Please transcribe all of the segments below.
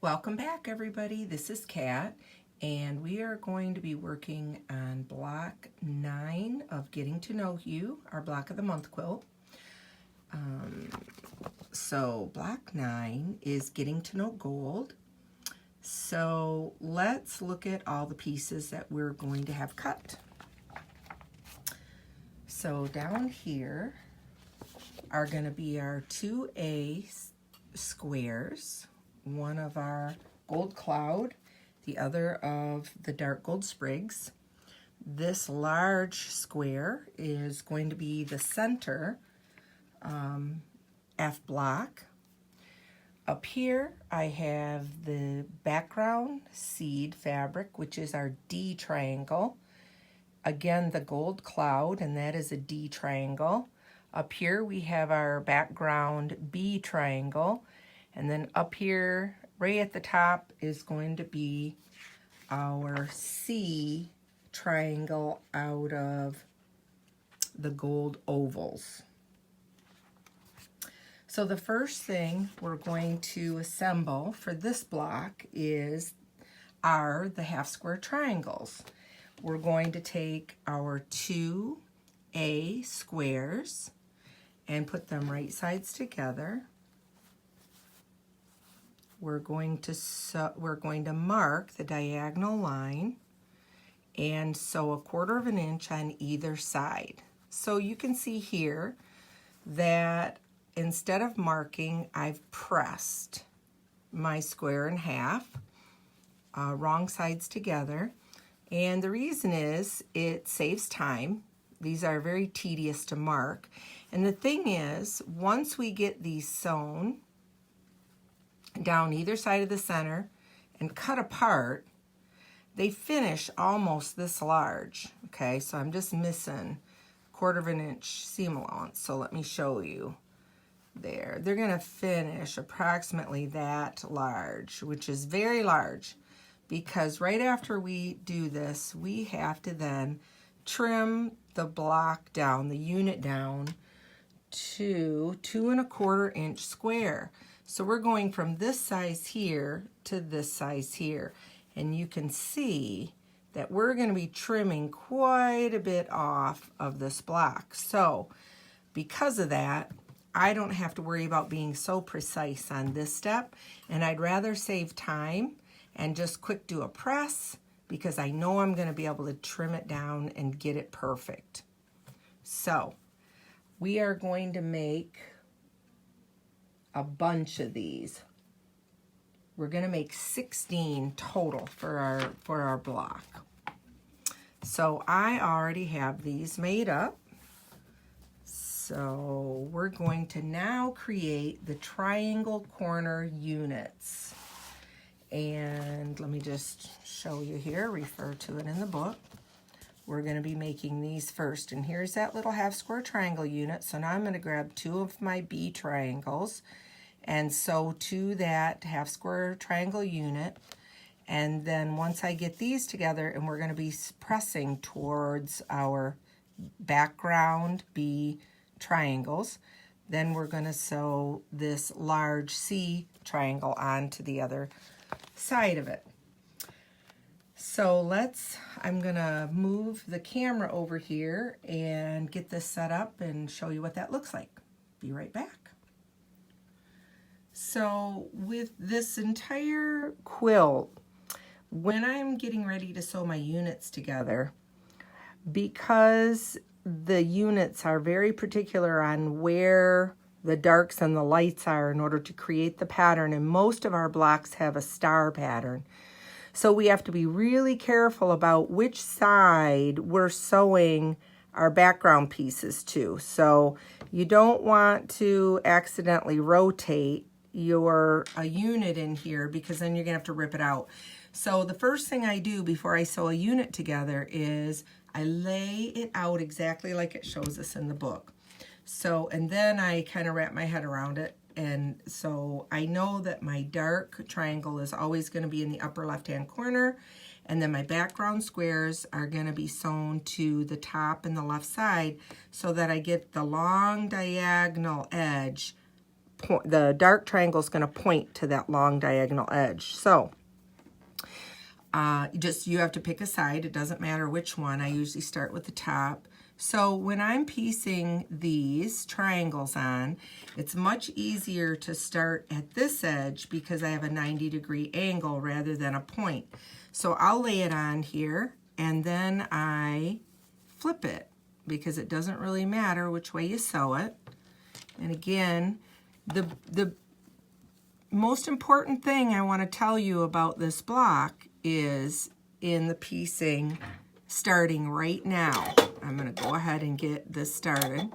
Welcome back, everybody. This is Kat, and we are going to be working on block 9 of Getting to Know You, our block of the month quilt. So block 9 is Getting to Know Gold. So let's look at all the pieces that we're going to have cut. So down here are going to be our 2A squares. One of our gold cloud, the other of the dark gold sprigs. This large square is going to be the center F block. Up here I have the background seed fabric, which is our D triangle. Again, the gold cloud, and that is a D triangle. Up here we have our background B triangle. And then up here, right at the top, is going to be our C triangle out of the gold ovals. So the first thing we're going to assemble for this block are the half square triangles. We're going to take our 2A squares and put them right sides together. We're going to mark the diagonal line and sew 1/4 inch on either side. So you can see here that instead of marking, I've pressed my square in half, wrong sides together. And the reason is it saves time. These are very tedious to mark. And the thing is, once we get these sewn down either side of the center and cut apart, they finish almost this large. Okay, so I'm just missing 1/4 inch seam allowance. So let me show you there. They're going to finish approximately that large, which is very large, because right after we do this, we have to then trim the block down, the unit down to 2 1/4 inch square. So we're going from this size here to this size here. And you can see that we're going to be trimming quite a bit off of this block. So because of that, I don't have to worry about being so precise on this step. And I'd rather save time and just quick do a press, because I know I'm going to be able to trim it down and get it perfect. So we are going to make a bunch of these. We're going to make 16 total for our block. So I already have these made up. So we're going to now create the triangle corner units. And let me just show you here, refer to it in the book. We're going to be making these first. And here's that little half square triangle unit. So now I'm going to grab 2 of my B triangles and sew to that half square triangle unit. And then once I get these together, and we're going to be pressing towards our background B triangles, then we're going to sew this large C triangle onto the other side of it. So I'm going to move the camera over here and get this set up and show you what that looks like. Be right back. So with this entire quilt, when I'm getting ready to sew my units together, because the units are very particular on where the darks and the lights are in order to create the pattern, and most of our blocks have a star pattern. So we have to be really careful about which side we're sewing our background pieces to. So you don't want to accidentally rotate a unit in here, because then you're going to have to rip it out. So the first thing I do before I sew a unit together is I lay it out exactly like it shows us in the book. So, and then I kind of wrap my head around it. And so I know that my dark triangle is always going to be in the upper left-hand corner, and then my background squares are going to be sewn to the top and the left side, so that I get the long diagonal edge the dark triangle is going to point to that long diagonal edge. So you have to pick a side. It doesn't matter which one. I usually start with the top. So when I'm piecing these triangles on, it's much easier to start at this edge because I have a 90-degree angle rather than a point. So I'll lay it on here and then I flip it because it doesn't really matter which way you sew it. And again, the most important thing I want to tell you about this block is in the piecing starting right now. I'm going to go ahead and get this started.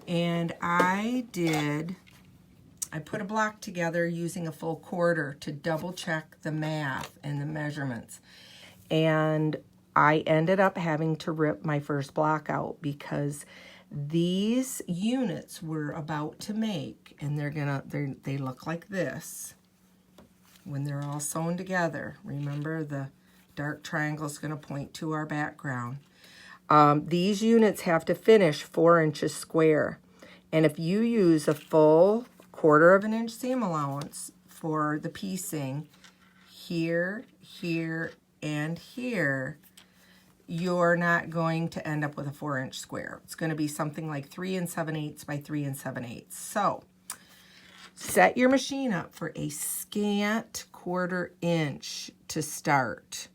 And I put a block together using a full quarter to double check the math and the measurements. And I ended up having to rip my first block out because these units we're about to make, and they look like this when they're all sewn together. Remember, the dark triangle is going to point to our background. These units have to finish 4 inches square. And if you use a full 1/4 inch seam allowance for the piecing here, here, and here, you're not going to end up with a 4-inch square. It's going to be something like 3 7/8 by 3 7/8. So set your machine up for a scant 1/4 inch to start.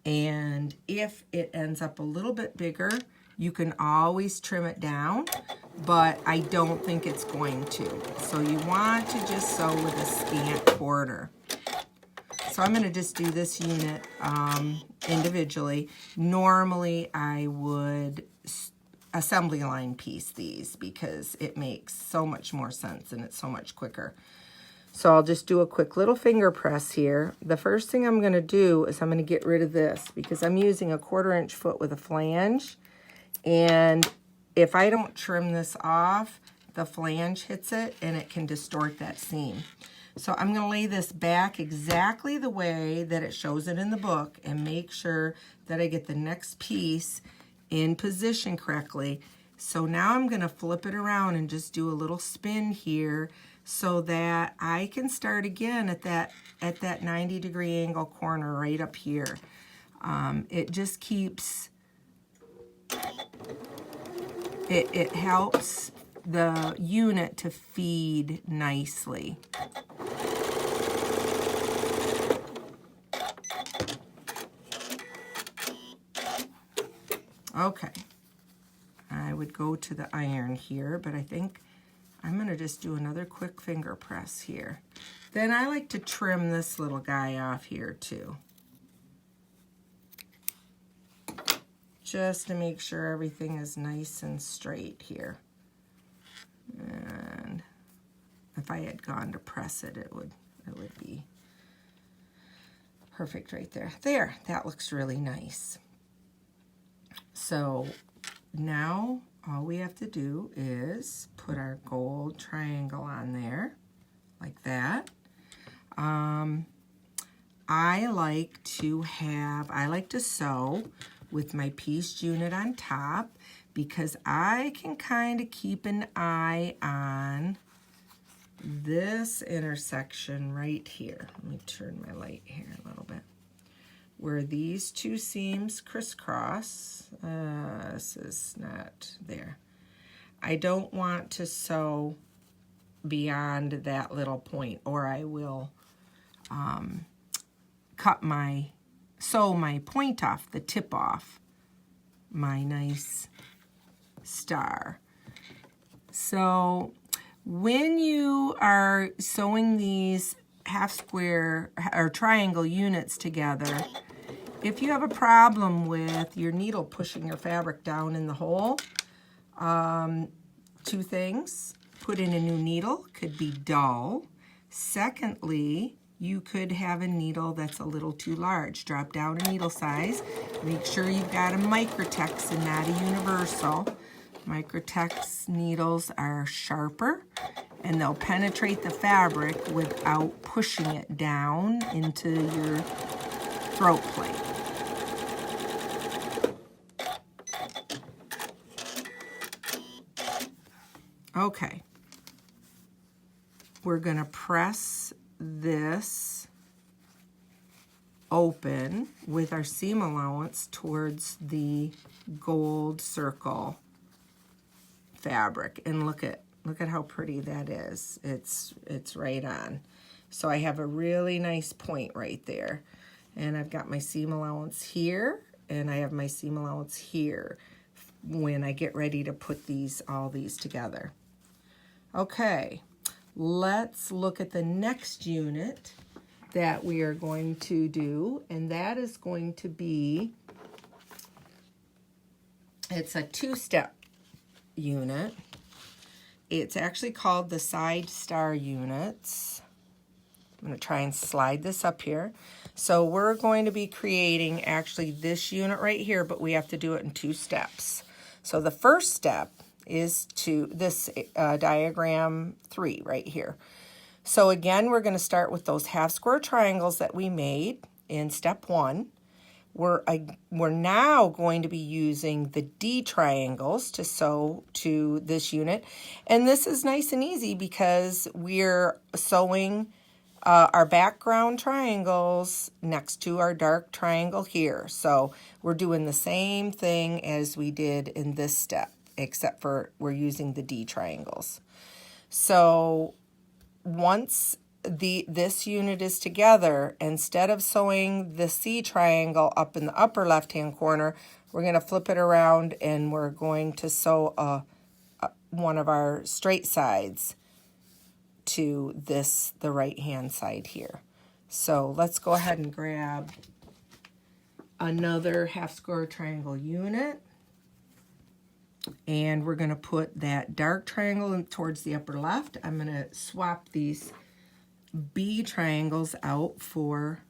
And if it ends up a little bit bigger, you can always trim it down, but I don't think it's going to. So you want to just sew with a scant 1/4. So I'm going to just do this unit individually. Normally I would assembly line piece these because it makes so much more sense and it's so much quicker. So I'll just do a quick little finger press here. The first thing I'm going to do is I'm going to get rid of this because I'm using a 1/4 inch foot with a flange. And if I don't trim this off, the flange hits it and it can distort that seam. So I'm going to lay this back exactly the way that it shows it in the book and make sure that I get the next piece in position correctly. So now I'm going to flip it around and just do a little spin here so that I can start again at that 90-degree angle corner right up here. It just keeps, it helps the unit to feed nicely. Okay, I would go to the iron here, but I think I'm going to just do another quick finger press here. Then I like to trim this little guy off here too, just to make sure everything is nice and straight here. And if I had gone to press it, it would be perfect right there. There, that looks really nice. So now all we have to do is put our gold triangle on there like that. I like to sew with my pieced unit on top because I can kind of keep an eye on this intersection right here. Let me turn my light here a little bit. Where these two seams crisscross, this is not there. I don't want to sew beyond that little point, or I will sew my point off, the tip off my nice star. So when you are sewing these half square or triangle units together, if you have a problem with your needle pushing your fabric down in the hole, 2 things. Put in a new needle, could be dull. Secondly, you could have a needle that's a little too large. Drop down a needle size. Make sure you've got a Microtex and not a universal. Microtex needles are sharper and they'll penetrate the fabric without pushing it down into your throat plate. Okay. we're going to press this open with our seam allowance towards the gold circle fabric, and look at how pretty that is. It's right on. So I have a really nice point right there, and I've got my seam allowance here, and I have my seam allowance here when I get ready to put all these together. Okay, let's look at the next unit that we are going to do, and that is going to be, it's a two-step unit. It's actually called the side star units. I'm going to try and slide this up here. So we're going to be creating actually this unit right here, but we have to do it in 2 steps. So the first step is to this diagram 3 right here. So again, we're going to start with those half square triangles that we made in step 1. We're now going to be using the D triangles to sew to this unit. And this is nice and easy because we're sewing our background triangles next to our dark triangle here. So we're doing the same thing as we did in this step, except for we're using the D triangles. So once this unit is together, instead of sewing the C triangle up in the upper left-hand corner, we're going to flip it around and we're going to sew one of our straight sides to the right-hand side here. So let's go ahead and grab another half square triangle unit, and we're going to put that dark triangle towards the upper left. I'm going to swap these B triangles out for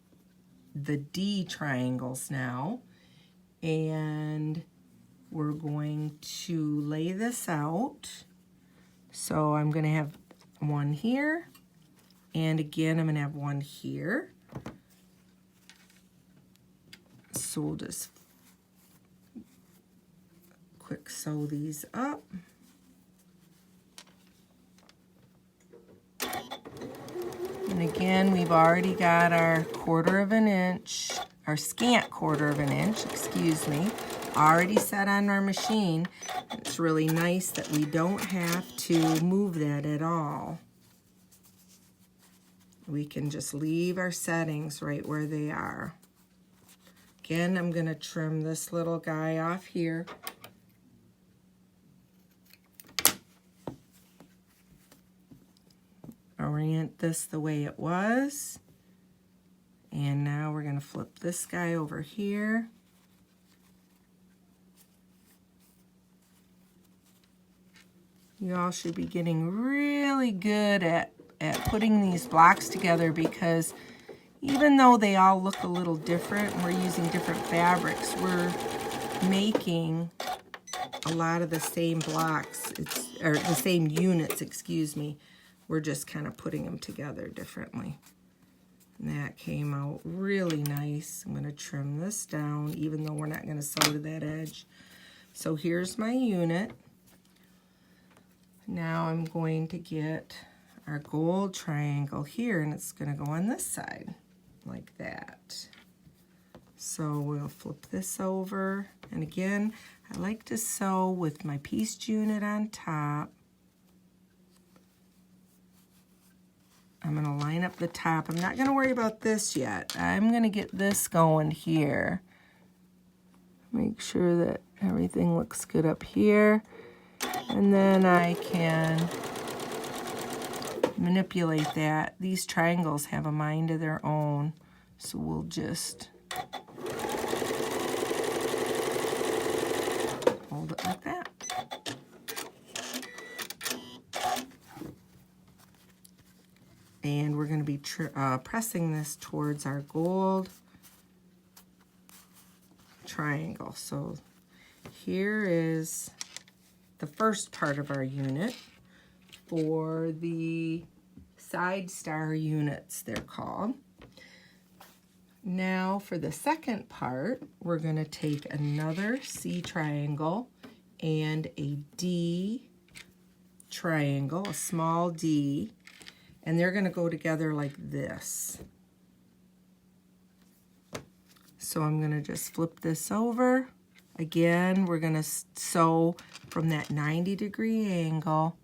the D triangles now, and we're going to lay this out. So I'm going to have one here, and again I'm going to have one here. So we'll just quick sew these up. And again, we've already got our our scant quarter of an inch, excuse me, already set on our machine. It's really nice that we don't have to move that at all. We can just leave our settings right where they are. Again, I'm going to trim this little guy off here. Orient this the way it was. And now we're going to flip this guy over here. You all should be getting really good at putting these blocks together, because even though they all look a little different and we're using different fabrics, we're making a lot of the same blocks, or the same units, excuse me. We're just kind of putting them together differently. And that came out really nice. I'm going to trim this down, even though we're not going to sew to that edge. So here's my unit. Now I'm going to get our gold triangle here, and it's going to go on this side, like that. So we'll flip this over. And again, I like to sew with my pieced unit on top. I'm going to line up the top. I'm not going to worry about this yet. I'm going to get this going here. Make sure that everything looks good up here. And then I can manipulate that. These triangles have a mind of their own. So we'll just hold it like that. And we're going to be pressing this towards our gold triangle. So here is the first part of our unit for the side star units, they're called. Now for the second part, we're going to take another C triangle and a D triangle, a small D, and they're going to go together like this. So I'm going to just flip this over. Again, we're going to sew from that 90-degree angle,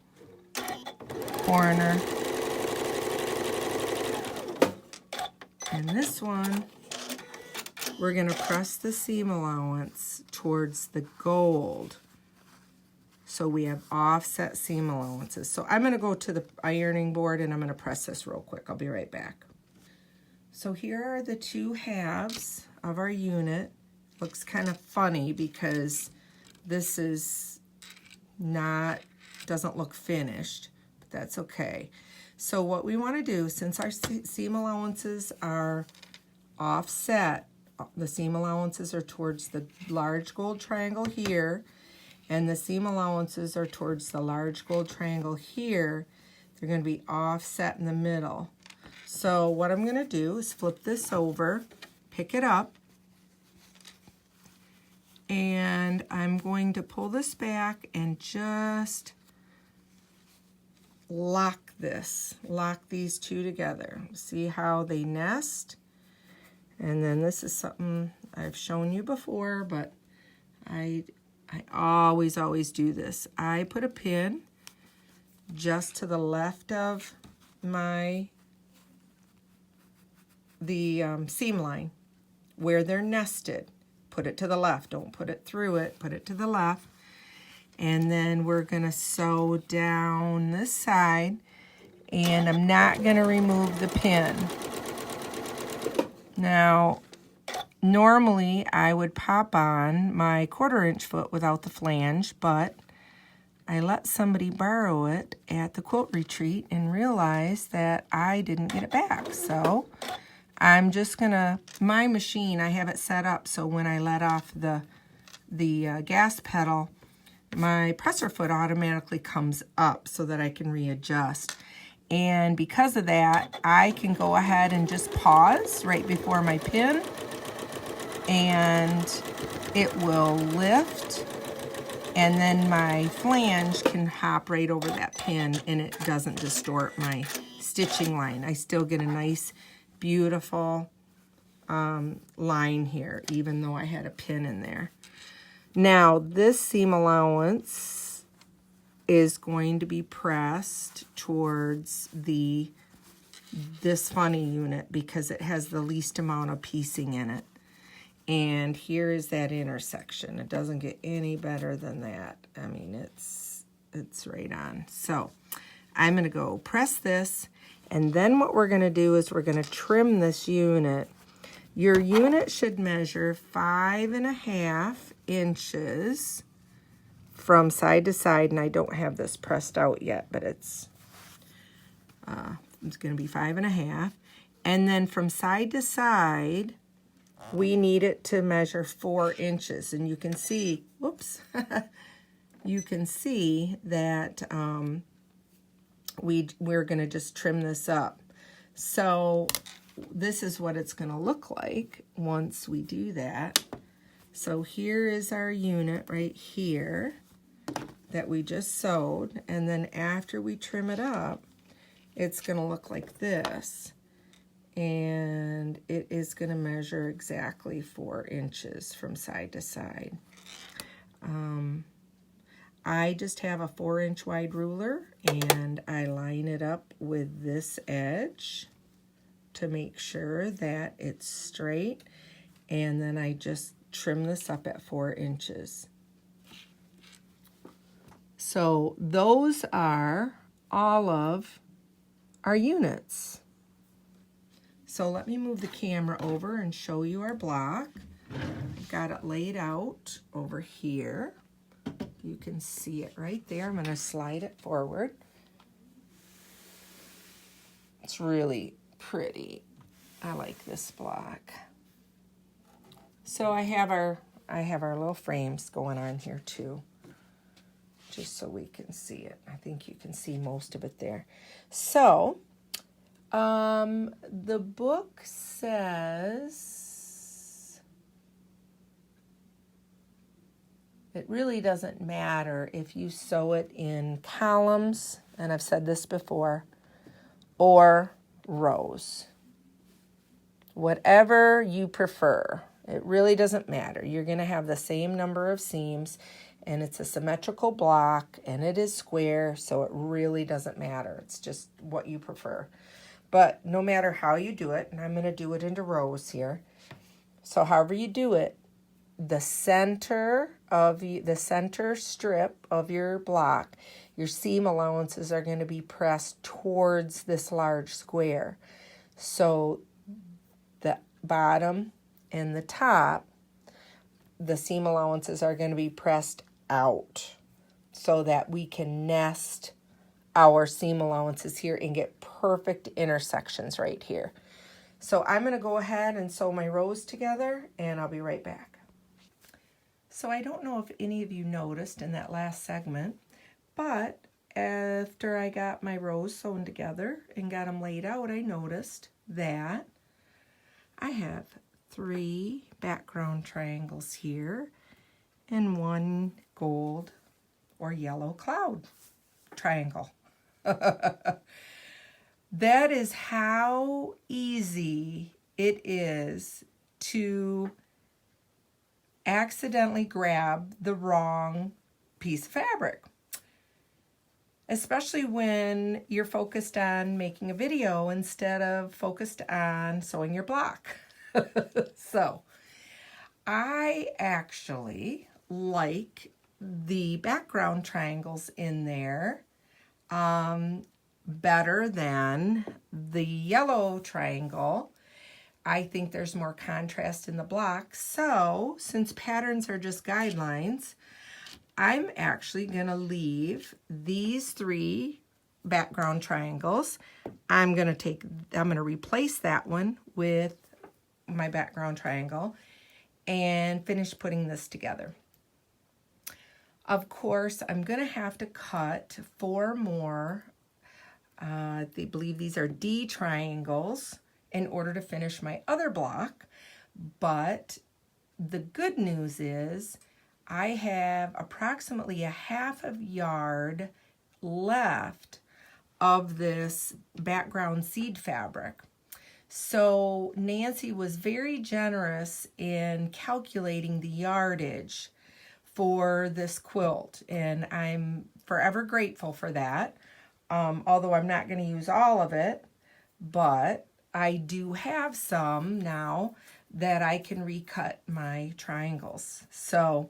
corner. And this one, we're going to press the seam allowance towards the gold. So we have offset seam allowances. So I'm going to go to the ironing board and I'm going to press this real quick. I'll be right back. So here are the two halves of our unit. Looks kind of funny because this is doesn't look finished, but that's okay. So what we want to do, since our seam allowances are offset, the seam allowances are towards the large gold triangle here, and the seam allowances are towards the large gold triangle here, they're going to be offset in the middle. So what I'm going to do is flip this over, pick it up, and I'm going to pull this back and just lock these two together. See how they nest? And then this is something I've shown you before, but I always do this. I put a pin just to the left of the seam line where they're nested. Put it to the left, don't put it through it, put it to the left. And then we're gonna sew down this side, and I'm not gonna remove the pin. Now, normally I would pop on my 1/4-inch foot without the flange, but I let somebody borrow it at the quilt retreat and realized that I didn't get it back. So I'm just gonna, my machine, I have it set up so when I let off the gas pedal, my presser foot automatically comes up so that I can readjust. And because of that, I can go ahead and just pause right before my pin, and it will lift, and then my flange can hop right over that pin and it doesn't distort my stitching line. I still get a nice, beautiful line here, even though I had a pin in there. Now, this seam allowance is going to be pressed towards this funny unit because it has the least amount of piecing in it. And here is that intersection. It doesn't get any better than that. I mean, it's right on. So I'm going to go press this, and then what we're going to do is we're going to trim this unit. Your unit should measure 5.5 inches from side to side, and I don't have this pressed out yet, but it's going to be 5.5. And then from side to side, we need it to measure 4 inches. And you can see, whoops, you can see that we're going to just trim this up. So this is what it's going to look like once we do that. So here is our unit right here that we just sewed, and then after we trim it up, it's going to look like this, and it is going to measure exactly 4 inches from side to side. I just have a 4-inch wide ruler, and I line it up with this edge to make sure that it's straight, and then I just trim this up at 4 inches. So those are all of our units. So let me move the camera over and show you our block. I've got it laid out over here. You can see it right there. I'm going to slide it forward. It's really pretty. I like this block. So I have our little frames going on here too, just so we can see it. I think you can see most of it there. So the book says it really doesn't matter if you sew it in columns, and I've said this before, or rows. Whatever you prefer. It really doesn't matter. You're going to have the same number of seams, and it's a symmetrical block, and it is square, so it really doesn't matter. It's just what you prefer. But no matter how you do it, and I'm going to do it into rows here. So however you do it, the center strip of your block, your seam allowances are going to be pressed towards this large square. So the bottom and the top, the seam allowances are going to be pressed out so that we can nest our seam allowances here and get perfect intersections right here. So I'm going to go ahead and sew my rows together, and I'll be right back. So I don't know if any of you noticed in that last segment, but after I got my rows sewn together and got them laid out, I noticed that I have 3 background triangles here and 1 gold or yellow cloud triangle. That is how easy it is to accidentally grab the wrong piece of fabric, especially when you're focused on making a video instead of focused on sewing your block. So I actually like the background triangles in there better than the yellow triangle. I think there's more contrast in the block. So since patterns are just guidelines, I'm actually going to leave these 3 background triangles. I'm going to replace that one with my background triangle and finish putting this together. Of course, I'm going to have to cut 4 more, I believe these are D triangles, in order to finish my other block. But the good news is I have approximately 1/2 yard left of this background seed fabric. So Nancy was very generous in calculating the yardage for this quilt, and I'm forever grateful for that. Although I'm not going to use all of it, but I do have some now that I can recut my triangles. So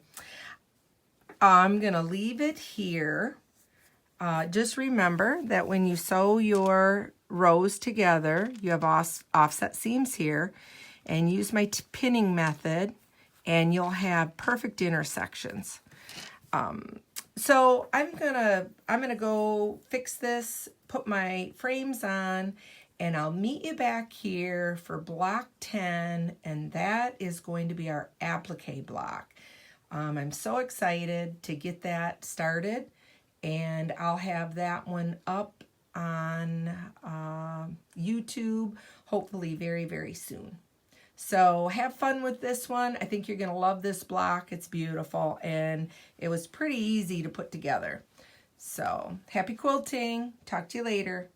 I'm going to leave it here. Just remember that when you sew your rows together, you have offset seams here, and use my pinning method, and you'll have perfect intersections. So I'm gonna go fix this, put my frames on, and I'll meet you back here for block 10, and that is going to be our applique block. I'm so excited to get that started, and I'll have that one up on YouTube hopefully very, very soon. So have fun with this one. I think you're going to love this block. It's beautiful, and it was pretty easy to put together. So happy quilting. Talk to you later.